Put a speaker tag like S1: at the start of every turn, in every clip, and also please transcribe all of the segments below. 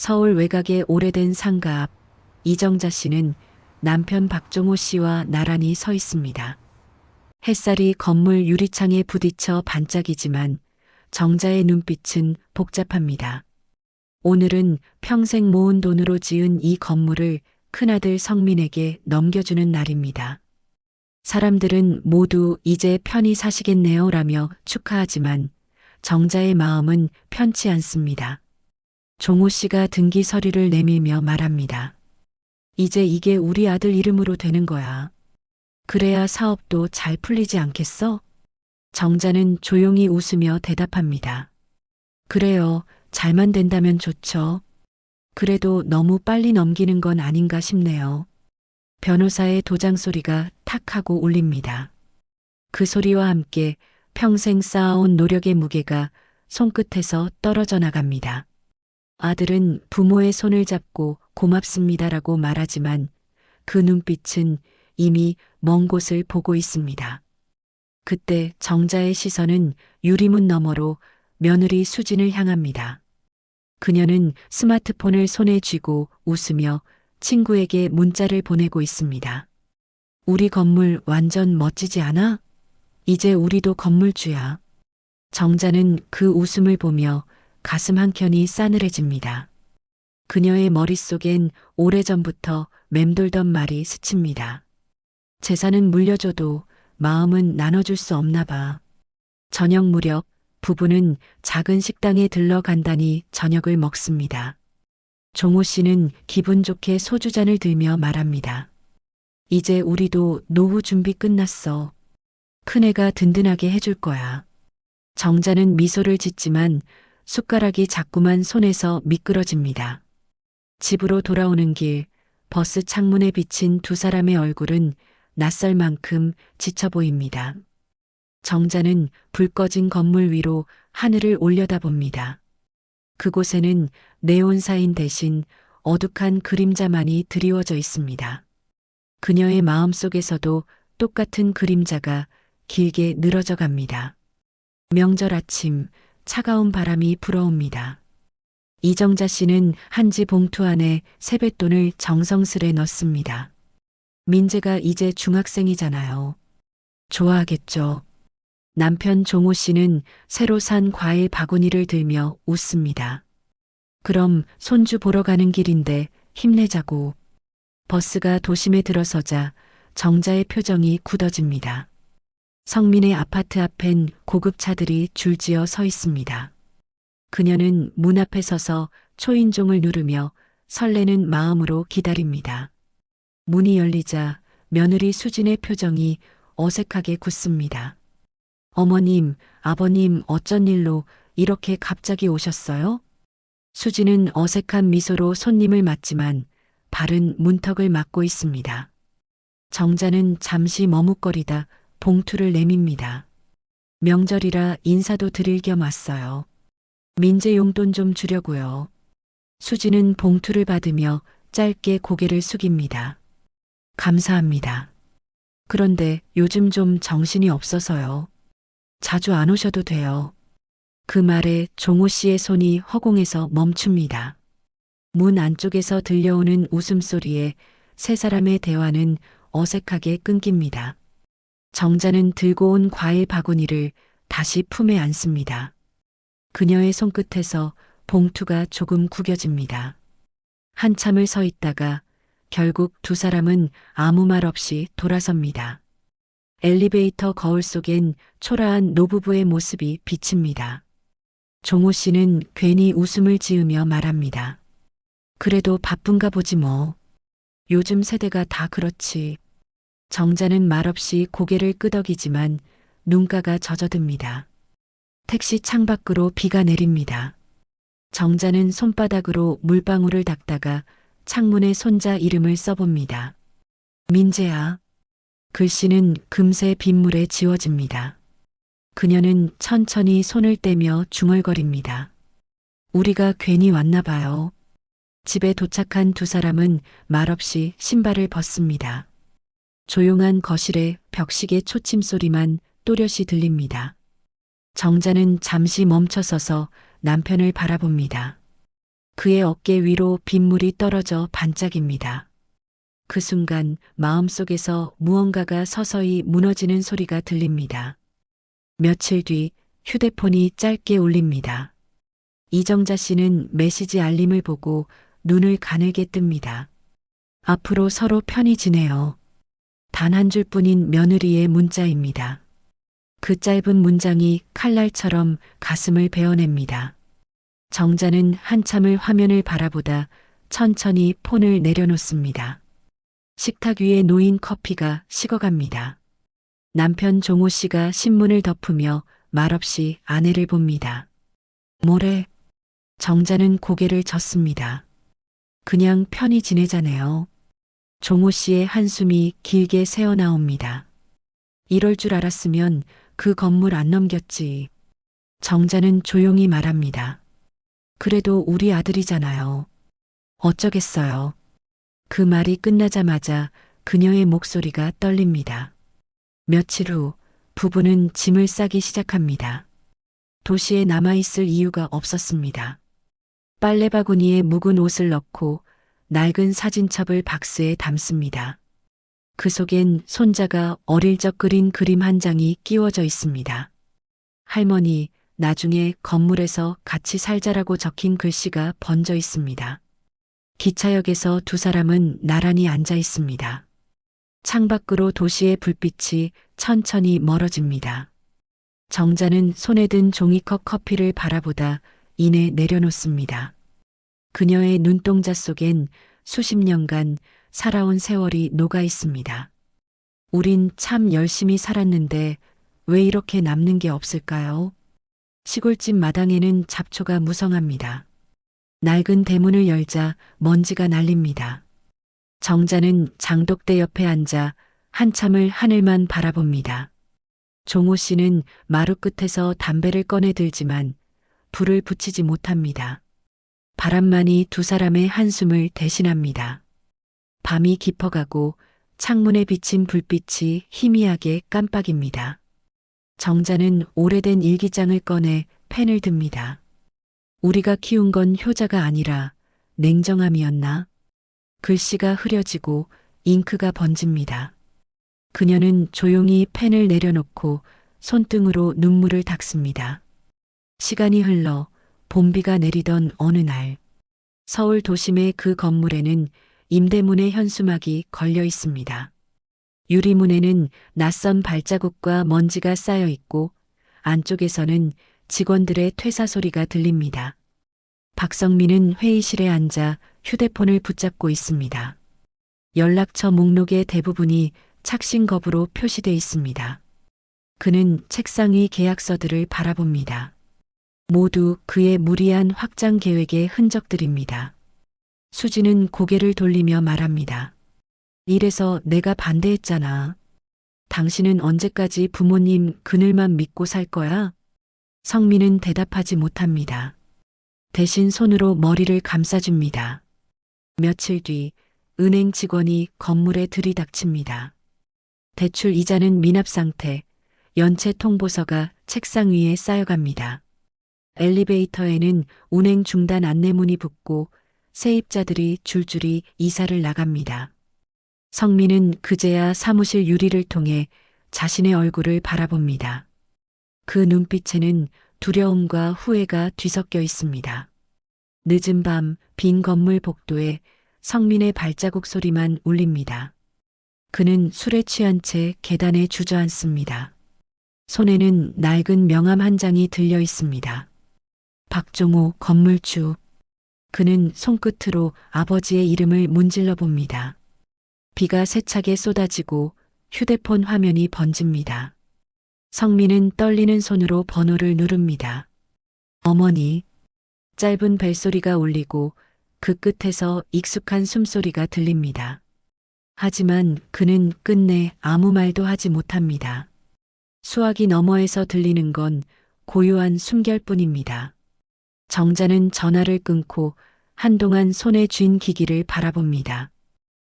S1: 서울 외곽의 오래된 상가 앞 이정자 씨는 남편 박종호 씨와 나란히 서 있습니다. 햇살이 건물 유리창에 부딪혀 반짝이지만 정자의 눈빛은 복잡합니다. 오늘은 평생 모은 돈으로 지은 이 건물을 큰아들 성민에게 넘겨주는 날입니다. 사람들은 모두 이제 편히 사시겠네요 라며 축하하지만 정자의 마음은 편치 않습니다. 종호 씨가 등기 서류를 내밀며 말합니다. 이제 이게 우리 아들 이름으로 되는 거야. 그래야 사업도 잘 풀리지 않겠어? 정자는 조용히 웃으며 대답합니다. 그래요. 잘만 된다면 좋죠. 그래도 너무 빨리 넘기는 건 아닌가 싶네요. 변호사의 도장 소리가 탁 하고 울립니다. 그 소리와 함께 평생 쌓아온 노력의 무게가 손끝에서 떨어져 나갑니다. 아들은 부모의 손을 잡고 고맙습니다라고 말하지만 그 눈빛은 이미 먼 곳을 보고 있습니다. 그때 정자의 시선은 유리문 너머로 며느리 수진을 향합니다. 그녀는 스마트폰을 손에 쥐고 웃으며 친구에게 문자를 보내고 있습니다. 우리 건물 완전 멋지지 않아? 이제 우리도 건물주야. 정자는 그 웃음을 보며 가슴 한켠이 싸늘해집니다. 그녀의 머릿속엔 오래전부터 맴돌던 말이 스칩니다. 재산은 물려줘도 마음은 나눠줄 수 없나 봐. 저녁 무렵 부부는 작은 식당에 들러간단히 저녁을 먹습니다. 종호 씨는 기분 좋게 소주잔을 들며 말합니다. 이제 우리도 노후 준비 끝났어. 큰애가 든든하게 해줄 거야. 정자는 미소를 짓지만 숟가락이 자꾸만 손에서 미끄러집니다. 집으로 돌아오는 길, 버스 창문에 비친 두 사람의 얼굴은 낯설 만큼 지쳐 보입니다. 정자는 불 꺼진 건물 위로 하늘을 올려다봅니다. 그곳에는 네온사인 대신 어둑한 그림자만이 드리워져 있습니다. 그녀의 마음속에서도 똑같은 그림자가 길게 늘어져 갑니다. 명절 아침 차가운 바람이 불어옵니다. 이정자 씨는 한지 봉투 안에 세뱃돈을 정성스레 넣습니다. 민재가 이제 중학생이잖아요. 좋아하겠죠. 남편 종호 씨는 새로 산 과일 바구니를 들며 웃습니다. 그럼 손주 보러 가는 길인데 힘내자고. 버스가 도심에 들어서자 정자의 표정이 굳어집니다. 성민의 아파트 앞엔 고급차들이 줄지어 서 있습니다. 그녀는 문 앞에 서서 초인종을 누르며 설레는 마음으로 기다립니다. 문이 열리자 며느리 수진의 표정이 어색하게 굳습니다. 어머님, 아버님 어쩐 일로 이렇게 갑자기 오셨어요? 수진은 어색한 미소로 손님을 맞지만 발은 문턱을 막고 있습니다. 정자는 잠시 머뭇거리다 봉투를 내밉니다. 명절이라 인사도 드릴 겸 왔어요. 민재 용돈 좀 주려고요. 수진은 봉투를 받으며 짧게 고개를 숙입니다. 감사합니다. 그런데 요즘 좀 정신이 없어서요. 자주 안 오셔도 돼요. 그 말에 종호 씨의 손이 허공에서 멈춥니다. 문 안쪽에서 들려오는 웃음소리에 세 사람의 대화는 어색하게 끊깁니다. 정자는 들고 온 과일 바구니를 다시 품에 안습니다. 그녀의 손끝에서 봉투가 조금 구겨집니다. 한참을 서 있다가 결국 두 사람은 아무 말 없이 돌아섭니다. 엘리베이터 거울 속엔 초라한 노부부의 모습이 비칩니다. 종호 씨는 괜히 웃음을 지으며 말합니다. 그래도 바쁜가 보지 뭐. 요즘 세대가 다 그렇지. 정자는 말없이 고개를 끄덕이지만 눈가가 젖어듭니다. 택시 창밖으로 비가 내립니다. 정자는 손바닥으로 물방울을 닦다가 창문에 손자 이름을 써봅니다. 민재야. 글씨는 금세 빗물에 지워집니다. 그녀는 천천히 손을 떼며 중얼거립니다. 우리가 괜히 왔나 봐요. 집에 도착한 두 사람은 말없이 신발을 벗습니다. 조용한 거실에 벽시계 초침 소리만 또렷이 들립니다. 정자는 잠시 멈춰서서 남편을 바라봅니다. 그의 어깨 위로 빗물이 떨어져 반짝입니다. 그 순간 마음속에서 무언가가 서서히 무너지는 소리가 들립니다. 며칠 뒤 휴대폰이 짧게 울립니다. 이정자 씨는 메시지 알림을 보고 눈을 가늘게 뜹니다. 앞으로 서로 편히 지내요. 단 한 줄뿐인 며느리의 문자입니다. 그 짧은 문장이 칼날처럼 가슴을 베어냅니다. 정자는 한참을 화면을 바라보다 천천히 폰을 내려놓습니다. 식탁 위에 놓인 커피가 식어갑니다. 남편 종호 씨가 신문을 덮으며 말없이 아내를 봅니다. 뭐래? 정자는 고개를 젓습니다. 그냥 편히 지내자네요. 종호 씨의 한숨이 길게 새어나옵니다. 이럴 줄 알았으면 그 건물 안 넘겼지. 정자는 조용히 말합니다. 그래도 우리 아들이잖아요. 어쩌겠어요. 그 말이 끝나자마자 그녀의 목소리가 떨립니다. 며칠 후 부부는 짐을 싸기 시작합니다. 도시에 남아있을 이유가 없었습니다. 빨래바구니에 묵은 옷을 넣고 낡은 사진첩을 박스에 담습니다. 그 속엔 손자가 어릴 적 그린 그림 한 장이 끼워져 있습니다. 할머니, 나중에 건물에서 같이 살자라고 적힌 글씨가 번져 있습니다. 기차역에서 두 사람은 나란히 앉아 있습니다. 창밖으로 도시의 불빛이 천천히 멀어집니다. 정자는 손에 든 종이컵 커피를 바라보다 이내 내려놓습니다. 그녀의 눈동자 속엔 수십 년간 살아온 세월이 녹아 있습니다. 우린 참 열심히 살았는데 왜 이렇게 남는 게 없을까요? 시골집 마당에는 잡초가 무성합니다. 낡은 대문을 열자 먼지가 날립니다. 정자는 장독대 옆에 앉아 한참을 하늘만 바라봅니다. 종호 씨는 마루 끝에서 담배를 꺼내 들지만 불을 붙이지 못합니다. 바람만이 두 사람의 한숨을 대신합니다. 밤이 깊어가고 창문에 비친 불빛이 희미하게 깜빡입니다. 정자는 오래된 일기장을 꺼내 펜을 듭니다. 우리가 키운 건 효자가 아니라 냉정함이었나? 글씨가 흐려지고 잉크가 번집니다. 그녀는 조용히 펜을 내려놓고 손등으로 눈물을 닦습니다. 시간이 흘러 봄비가 내리던 어느 날, 서울 도심의 그 건물에는 임대문의 현수막이 걸려 있습니다. 유리문에는 낯선 발자국과 먼지가 쌓여 있고 안쪽에서는 직원들의 퇴사 소리가 들립니다. 박성민은 회의실에 앉아 휴대폰을 붙잡고 있습니다. 연락처 목록의 대부분이 착신거부로 표시돼 있습니다. 그는 책상 위 계약서들을 바라봅니다. 모두 그의 무리한 확장 계획의 흔적들입니다. 수지는 고개를 돌리며 말합니다. 이래서 내가 반대했잖아. 당신은 언제까지 부모님 그늘만 믿고 살 거야? 성민은 대답하지 못합니다. 대신 손으로 머리를 감싸줍니다. 며칠 뒤 은행 직원이 건물에 들이닥칩니다. 대출 이자는 미납 상태, 연체 통보서가 책상 위에 쌓여갑니다. 엘리베이터에는 운행 중단 안내문이 붙고 세입자들이 줄줄이 이사를 나갑니다. 성민은 그제야 사무실 유리를 통해 자신의 얼굴을 바라봅니다. 그 눈빛에는 두려움과 후회가 뒤섞여 있습니다. 늦은 밤 빈 건물 복도에 성민의 발자국 소리만 울립니다. 그는 술에 취한 채 계단에 주저앉습니다. 손에는 낡은 명함 한 장이 들려 있습니다. 박종호 건물주. 그는 손끝으로 아버지의 이름을 문질러 봅니다. 비가 세차게 쏟아지고 휴대폰 화면이 번집니다. 성민은 떨리는 손으로 번호를 누릅니다. 어머니. 짧은 벨소리가 울리고 그 끝에서 익숙한 숨소리가 들립니다. 하지만 그는 끝내 아무 말도 하지 못합니다. 수화기 너머에서 들리는 건 고요한 숨결뿐입니다. 정자는 전화를 끊고 한동안 손에 쥔 기기를 바라봅니다.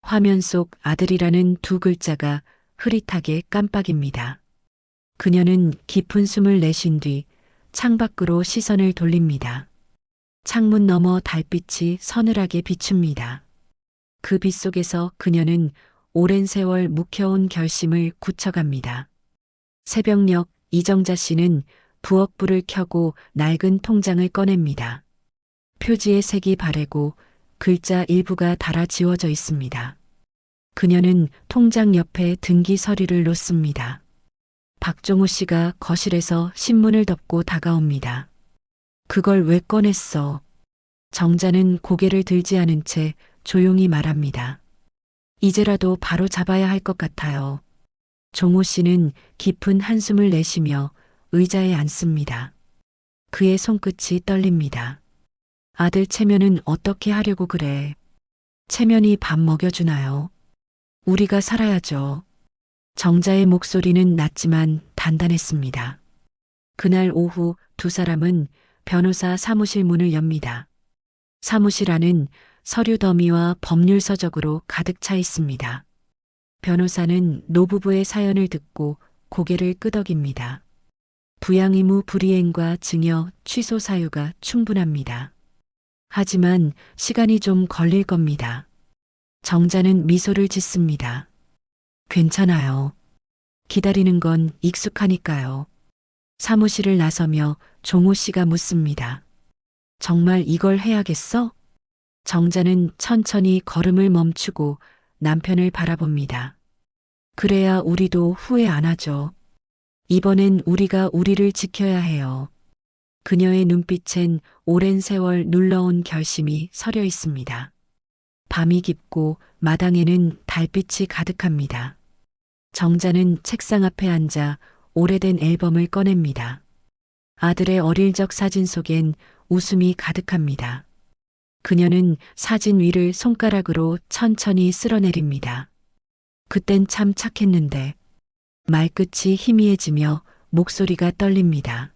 S1: 화면 속 아들이라는 두 글자가 흐릿하게 깜빡입니다. 그녀는 깊은 숨을 내쉰 뒤 창밖으로 시선을 돌립니다. 창문 너머 달빛이 서늘하게 비춥니다. 그 빛 속에서 그녀는 오랜 세월 묵혀온 결심을 굳혀갑니다. 새벽녘 이정자 씨는 부엌불을 켜고 낡은 통장을 꺼냅니다. 표지의 색이 바래고 글자 일부가 달아 지워져 있습니다. 그녀는 통장 옆에 등기 서류를 놓습니다. 박종호 씨가 거실에서 신문을 덮고 다가옵니다. 그걸 왜 꺼냈어? 정자는 고개를 들지 않은 채 조용히 말합니다. 이제라도 바로 잡아야 할 것 같아요. 종호 씨는 깊은 한숨을 내쉬며 의자에 앉습니다. 그의 손끝이 떨립니다. 아들 체면은 어떻게 하려고 그래? 체면이 밥 먹여주나요? 우리가 살아야죠. 정자의 목소리는 낮지만 단단했습니다. 그날 오후 두 사람은 변호사 사무실 문을 엽니다. 사무실 안은 서류 더미와 법률 서적으로 가득 차 있습니다. 변호사는 노부부의 사연을 듣고 고개를 끄덕입니다. 부양 의무 불이행과 증여 취소 사유가 충분합니다. 하지만 시간이 좀 걸릴 겁니다. 정자는 미소를 짓습니다. 괜찮아요. 기다리는 건 익숙하니까요. 사무실을 나서며 종호 씨가 묻습니다. 정말 이걸 해야겠어? 정자는 천천히 걸음을 멈추고 남편을 바라봅니다. 그래야 우리도 후회 안 하죠. 이번엔 우리가 우리를 지켜야 해요. 그녀의 눈빛엔 오랜 세월 눌러온 결심이 서려 있습니다. 밤이 깊고 마당에는 달빛이 가득합니다. 정자는 책상 앞에 앉아 오래된 앨범을 꺼냅니다. 아들의 어릴 적 사진 속엔 웃음이 가득합니다. 그녀는 사진 위를 손가락으로 천천히 쓸어내립니다. 그땐 참 착했는데. 말끝이 희미해지며 목소리가 떨립니다.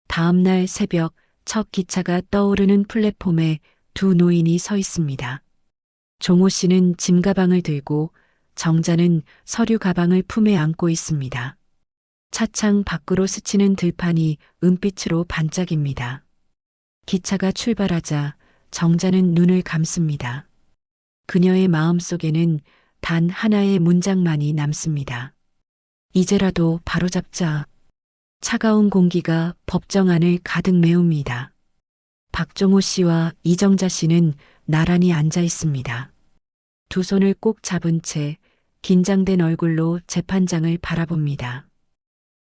S1: 다음 날 새벽 첫 기차가 떠오르는 플랫폼에 두 노인이 서 있습니다. 종호 씨는 짐가방을 들고 정자는 서류 가방을 품에 안고 있습니다. 차창 밖으로 스치는 들판이 은빛으로 반짝입니다. 기차가 출발하자 정자는 눈을 감습니다. 그녀의 마음속에는 단 하나의 문장만이 남습니다. 이제라도 바로잡자. 차가운 공기가 법정 안을 가득 메웁니다. 박종호 씨와 이정자 씨는 나란히 앉아 있습니다. 두 손을 꼭 잡은 채 긴장된 얼굴로 재판장을 바라봅니다.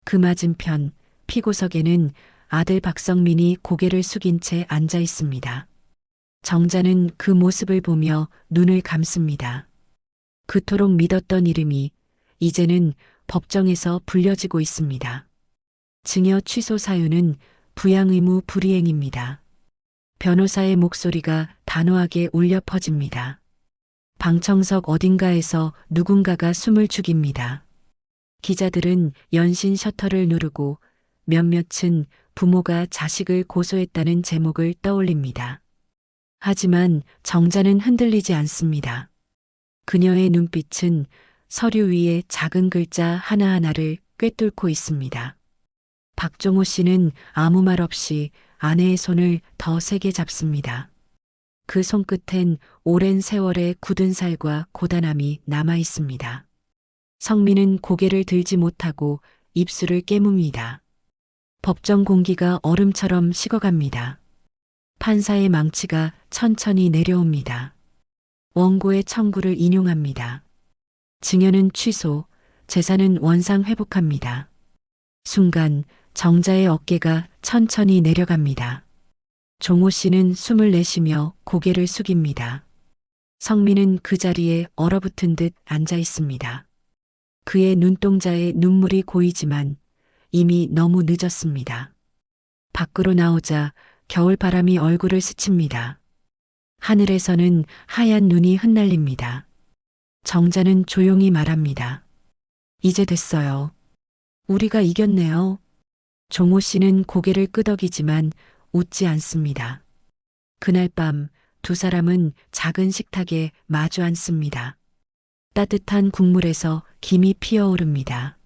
S1: 그 맞은편 피고석에는 아들 박성민이 고개를 숙인 채 앉아 있습니다. 정자는 그 모습을 보며 눈을 감습니다. 그토록 믿었던 이름이 이제는 법정에서 불려지고 있습니다. 증여 취소 사유는 부양 의무 불이행입니다. 변호사의 목소리가 단호하게 울려 퍼집니다. 방청석 어딘가에서 누군가가 숨을 죽입니다. 기자들은 연신 셔터를 누르고 몇몇은 부모가 자식을 고소했다는 제목을 떠올립니다. 하지만 정자는 흔들리지 않습니다. 그녀의 눈빛은 서류 위에 작은 글자 하나하나를 꿰뚫고 있습니다. 박종호 씨는 아무 말 없이 아내의 손을 더 세게 잡습니다. 그 손끝엔 오랜 세월의 굳은 살과 고단함이 남아 있습니다. 성민은 고개를 들지 못하고 입술을 깨뭅니다. 법정 공기가 얼음처럼 식어갑니다. 판사의 망치가 천천히 내려옵니다. 원고의 청구를 인용합니다. 증여는 취소, 재산은 원상 회복합니다. 순간 정자의 어깨가 천천히 내려갑니다. 종호 씨는 숨을 내쉬며 고개를 숙입니다. 성민은 그 자리에 얼어붙은 듯 앉아 있습니다. 그의 눈동자에 눈물이 고이지만 이미 너무 늦었습니다. 밖으로 나오자 겨울바람이 얼굴을 스칩니다. 하늘에서는 하얀 눈이 흩날립니다. 정자는 조용히 말합니다. 이제 됐어요. 우리가 이겼네요. 종호 씨는 고개를 끄덕이지만 웃지 않습니다. 그날 밤 두 사람은 작은 식탁에 마주 앉습니다. 따뜻한 국물에서 김이 피어오릅니다.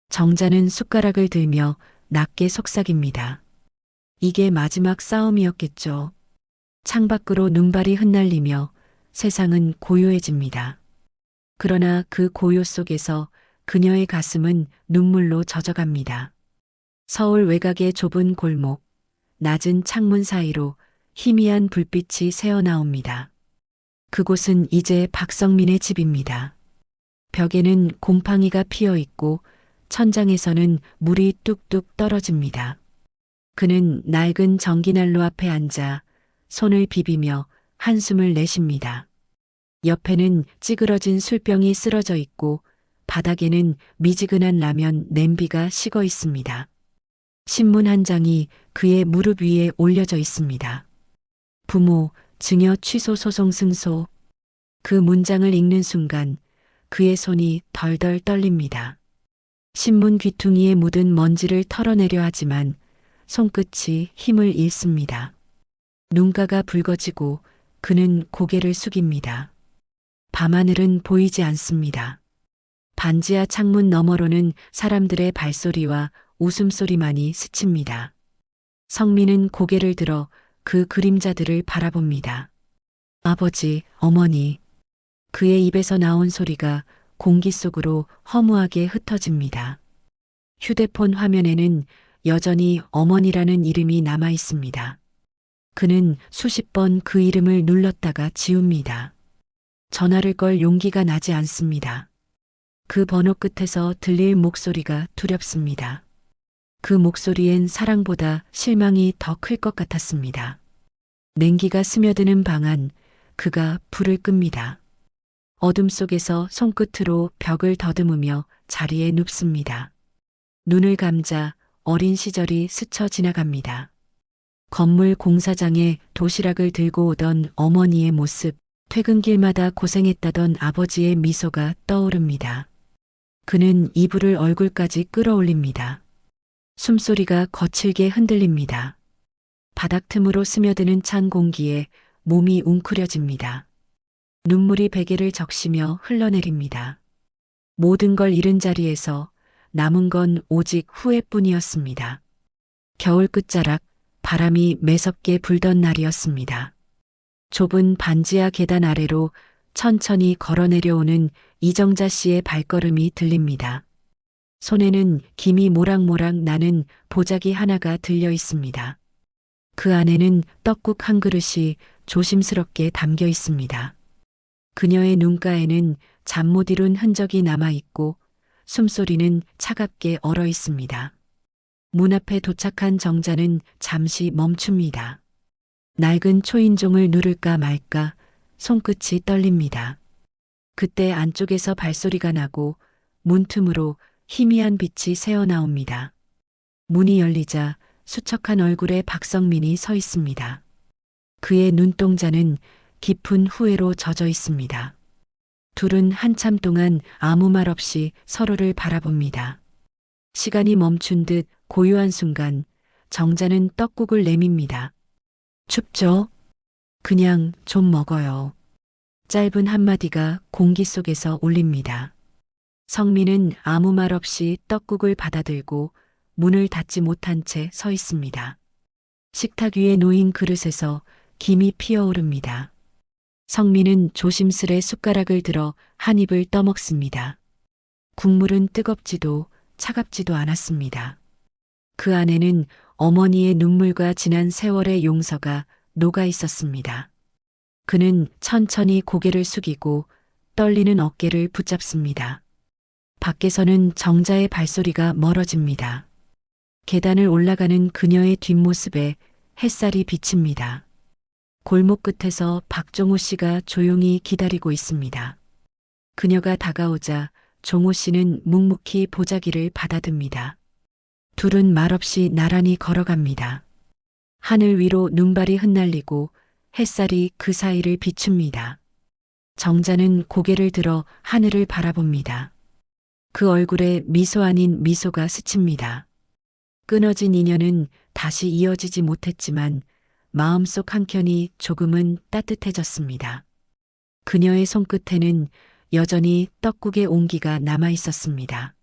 S1: 정자는 숟가락을 들며 낮게 속삭입니다. 이게 마지막 싸움이었겠죠. 창밖으로 눈발이 흩날리며 세상은 고요해집니다. 그러나 그 고요 속에서 그녀의 가슴은 눈물로 젖어갑니다. 서울 외곽의 좁은 골목, 낮은 창문 사이로 희미한 불빛이 새어나옵니다. 그곳은 이제 박성민의 집입니다. 벽에는 곰팡이가 피어 있고 천장에서는 물이 뚝뚝 떨어집니다. 그는 낡은 전기난로 앞에 앉아 손을 비비며 한숨을 내쉽니다. 옆에는 찌그러진 술병이 쓰러져 있고 바닥에는 미지근한 라면 냄비가 식어 있습니다. 신문 한 장이 그의 무릎 위에 올려져 있습니다. 부모, 증여 취소 소송 승소. 그 문장을 읽는 순간 그의 손이 덜덜 떨립니다. 신문 귀퉁이에 묻은 먼지를 털어내려 하지만 손끝이 힘을 잃습니다. 눈가가 붉어지고 그는 고개를 숙입니다. 밤하늘은 보이지 않습니다. 반지하 창문 너머로는 사람들의 발소리와 웃음소리만이 스칩니다. 성민은 고개를 들어 그 그림자들을 바라봅니다. 아버지, 어머니. 그의 입에서 나온 소리가 공기 속으로 허무하게 흩어집니다. 휴대폰 화면에는 여전히 어머니라는 이름이 남아 있습니다. 그는 수십 번 그 이름을 눌렀다가 지웁니다. 전화를 걸 용기가 나지 않습니다. 그 번호 끝에서 들릴 목소리가 두렵습니다. 그 목소리엔 사랑보다 실망이 더 클 것 같았습니다. 냉기가 스며드는 방 안, 그가 불을 끕니다. 어둠 속에서 손끝으로 벽을 더듬으며 자리에 눕습니다. 눈을 감자 어린 시절이 스쳐 지나갑니다. 건물 공사장에 도시락을 들고 오던 어머니의 모습, 퇴근길마다 고생했다던 아버지의 미소가 떠오릅니다. 그는 이불을 얼굴까지 끌어올립니다. 숨소리가 거칠게 흔들립니다. 바닥 틈으로 스며드는 찬 공기에 몸이 웅크려집니다. 눈물이 베개를 적시며 흘러내립니다. 모든 걸 잃은 자리에서 남은 건 오직 후회뿐이었습니다. 겨울 끝자락, 바람이 매섭게 불던 날이었습니다. 좁은 반지하 계단 아래로 천천히 걸어 내려오는 이정자 씨의 발걸음이 들립니다. 손에는 김이 모락모락 나는 보자기 하나가 들려 있습니다. 그 안에는 떡국 한 그릇이 조심스럽게 담겨 있습니다. 그녀의 눈가에는 잠 못 이룬 흔적이 남아 있고 숨소리는 차갑게 얼어 있습니다. 문 앞에 도착한 정자는 잠시 멈춥니다. 낡은 초인종을 누를까 말까 손끝이 떨립니다. 그때 안쪽에서 발소리가 나고 문틈으로 희미한 빛이 새어나옵니다. 문이 열리자 수척한 얼굴에 박성민이 서 있습니다. 그의 눈동자는 깊은 후회로 젖어 있습니다. 둘은 한참 동안 아무 말 없이 서로를 바라봅니다. 시간이 멈춘 듯 고요한 순간 정자는 떡국을 내밉니다. 춥죠? 그냥 좀 먹어요. 짧은 한마디가 공기 속에서 울립니다. 성민은 아무 말 없이 떡국을 받아들고 문을 닫지 못한 채 서 있습니다. 식탁 위에 놓인 그릇에서 김이 피어오릅니다. 성민은 조심스레 숟가락을 들어 한 입을 떠먹습니다. 국물은 뜨겁지도 차갑지도 않았습니다. 그 안에는 어머니의 눈물과 지난 세월의 용서가 녹아 있었습니다. 그는 천천히 고개를 숙이고 떨리는 어깨를 붙잡습니다. 밖에서는 정자의 발소리가 멀어집니다. 계단을 올라가는 그녀의 뒷모습에 햇살이 비칩니다. 골목 끝에서 박종호 씨가 조용히 기다리고 있습니다. 그녀가 다가오자 종호 씨는 묵묵히 보자기를 받아듭니다. 둘은 말없이 나란히 걸어갑니다. 하늘 위로 눈발이 흩날리고 햇살이 그 사이를 비춥니다. 정자는 고개를 들어 하늘을 바라봅니다. 그 얼굴에 미소 아닌 미소가 스칩니다. 끊어진 인연은 다시 이어지지 못했지만 마음속 한켠이 조금은 따뜻해졌습니다. 그녀의 손끝에는 여전히 떡국의 온기가 남아 있었습니다.